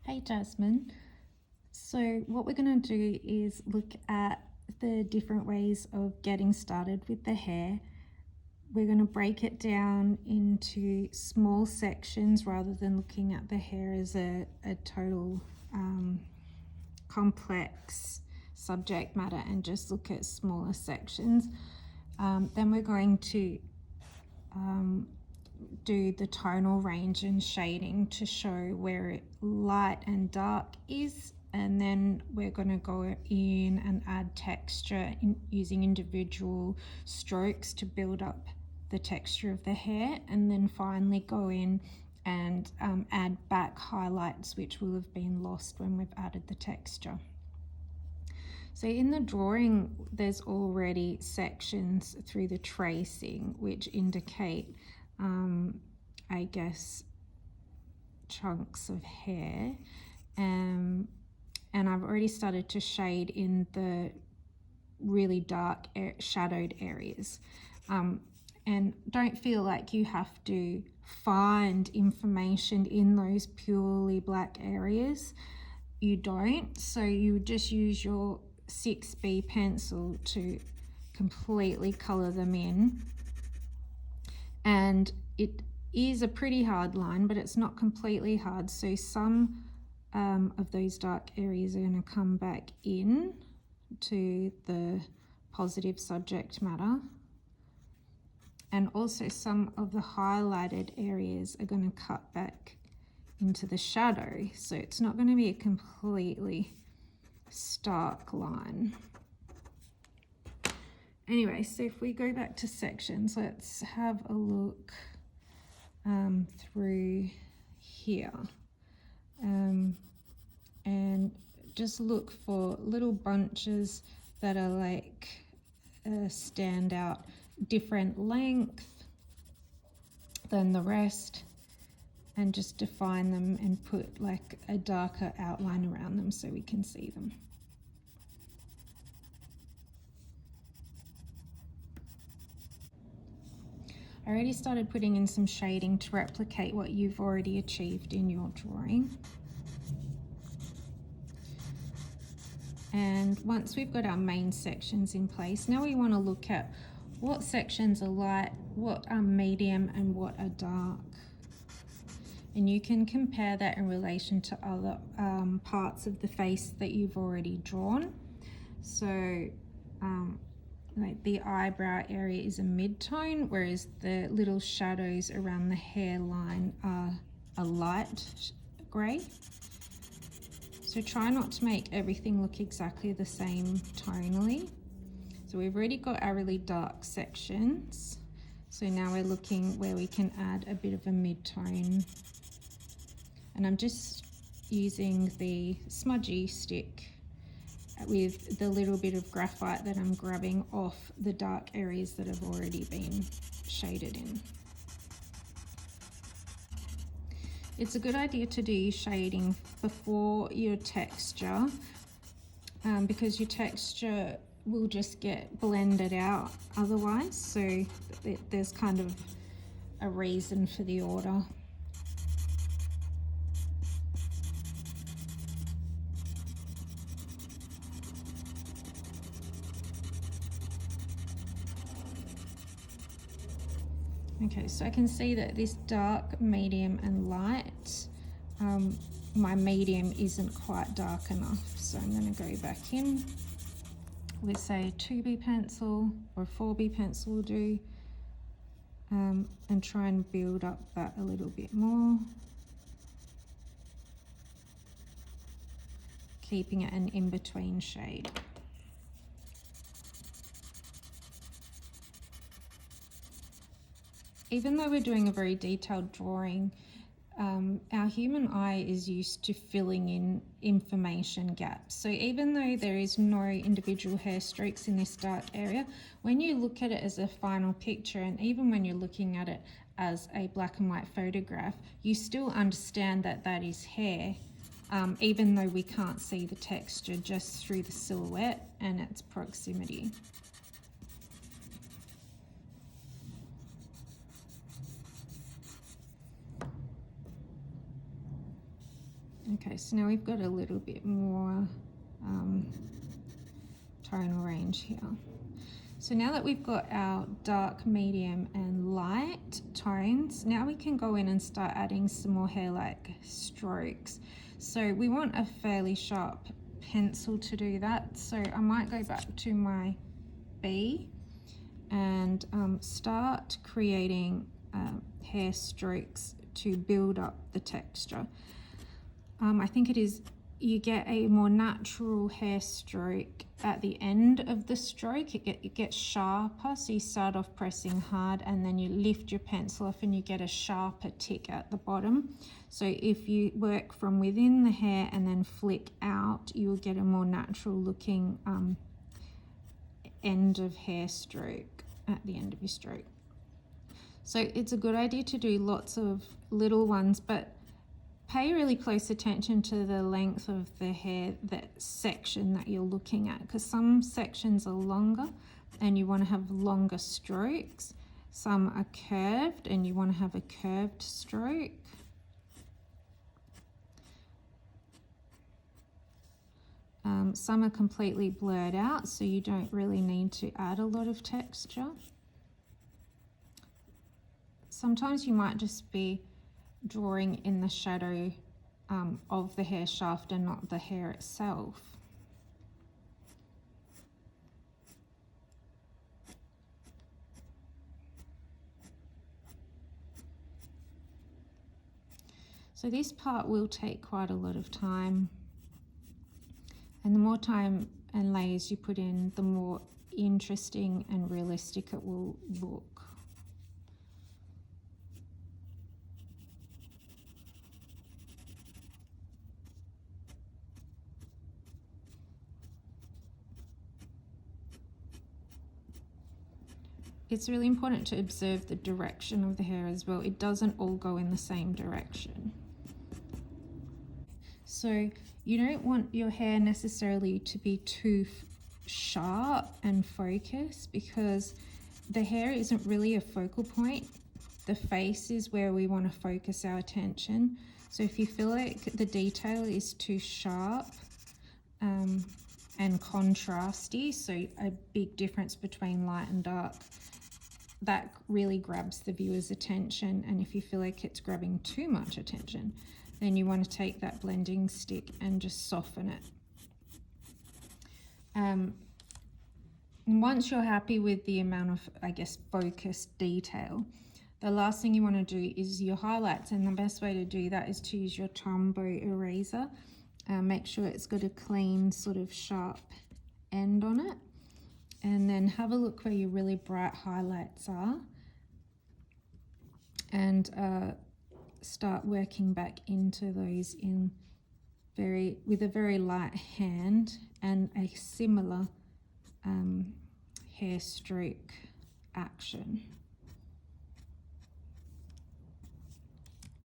Hey Jasmine. So what we're going to do is look at the different ways of getting started with the hair. We're going to break it down into small sections rather than looking at the hair as a total complex subject matter and just look at smaller sections. Then we're going to do the tonal range and shading to show where light and dark is, and then we're going to go in and add texture using individual strokes to build up the texture of the hair, and then finally go in and add back highlights which will have been lost when we've added the texture. So in the drawing there's already sections through the tracing which indicate I guess chunks of hair, and I've already started to shade in the really dark shadowed areas, and don't feel like you have to find information in those purely black areas. You don't, so you just use your 6B pencil to completely color them in. And it is a pretty hard line, but it's not completely hard, so some of those dark areas are going to come back in to the positive subject matter, and also some of the highlighted areas are going to cut back into the shadow, so it's not going to be a completely stark line. Anyway, so if we go back to sections, let's have a look through here, and just look for little bunches that are like stand out different length than the rest, and just define them and put like a darker outline around them so we can see them. I already started putting in some shading to replicate what you've already achieved in your drawing. And once we've got our main sections in place, now we want to look at what sections are light, what are medium, and what are dark. And you can compare that in relation to other parts of the face that you've already drawn. So like the eyebrow area is a mid-tone, whereas the little shadows around the hairline are a light grey. So try not to make everything look exactly the same tonally. So we've already got our really dark sections. So now we're looking where we can add a bit of a mid-tone. And I'm just using the smudgy stick with the little bit of graphite that I'm grabbing off the dark areas that have already been shaded in. It's a good idea to do your shading before your texture, because your texture will just get blended out otherwise, so there's kind of a reason for the order. Okay, so I can see that this dark, medium, and light, my medium isn't quite dark enough, so I'm going to go back in with, say, a 2B pencil or a 4B pencil will do, and try and build up that a little bit more, keeping it an in-between shade. Even though we're doing a very detailed drawing, our human eye is used to filling in information gaps. So even though there is no individual hair streaks in this dark area, when you look at it as a final picture, and even when you're looking at it as a black and white photograph, you still understand that that is hair, even though we can't see the texture just through the silhouette and its proximity. Okay, so now we've got a little bit more tonal range here. So now that we've got our dark, medium and light tones, now we can go in and start adding some more hair-like strokes. So we want a fairly sharp pencil to do that. So I might go back to my B and start creating hair strokes to build up the texture. I think you get a more natural hair stroke at the end of the stroke. It gets sharper, so you start off pressing hard and then you lift your pencil off and you get a sharper tick at the bottom. So if you work from within the hair and then flick out, you'll get a more natural looking end of hair stroke at the end of your stroke. So it's a good idea to do lots of little ones, but pay really close attention to the length of the hair, that section that you're looking at, because some sections are longer and you want to have longer strokes. Some are curved and you want to have a curved stroke. Some are completely blurred out, so you don't really need to add a lot of texture. Sometimes you might just be drawing in the shadow of the hair shaft and not the hair itself. So this part will take quite a lot of time, and the more time and layers you put in, the more interesting and realistic it will look. It's really important to observe the direction of the hair as well. It doesn't all go in the same direction. So you don't want your hair necessarily to be too sharp and focused, because the hair isn't really a focal point. The face is where we want to focus our attention. So if you feel like the detail is too sharp and contrasty, so a big difference between light and dark, that really grabs the viewer's attention. And if you feel like it's grabbing too much attention, then you want to take that blending stick and just soften it. And once you're happy with the amount of, I guess, focused detail, the last thing you want to do is your highlights. And the best way to do that is to use your Tombow eraser. Make sure it's got a clean, sort of sharp end on it. And then have a look where your really bright highlights are, and start working back into those with a very light hand and a similar hair stroke action.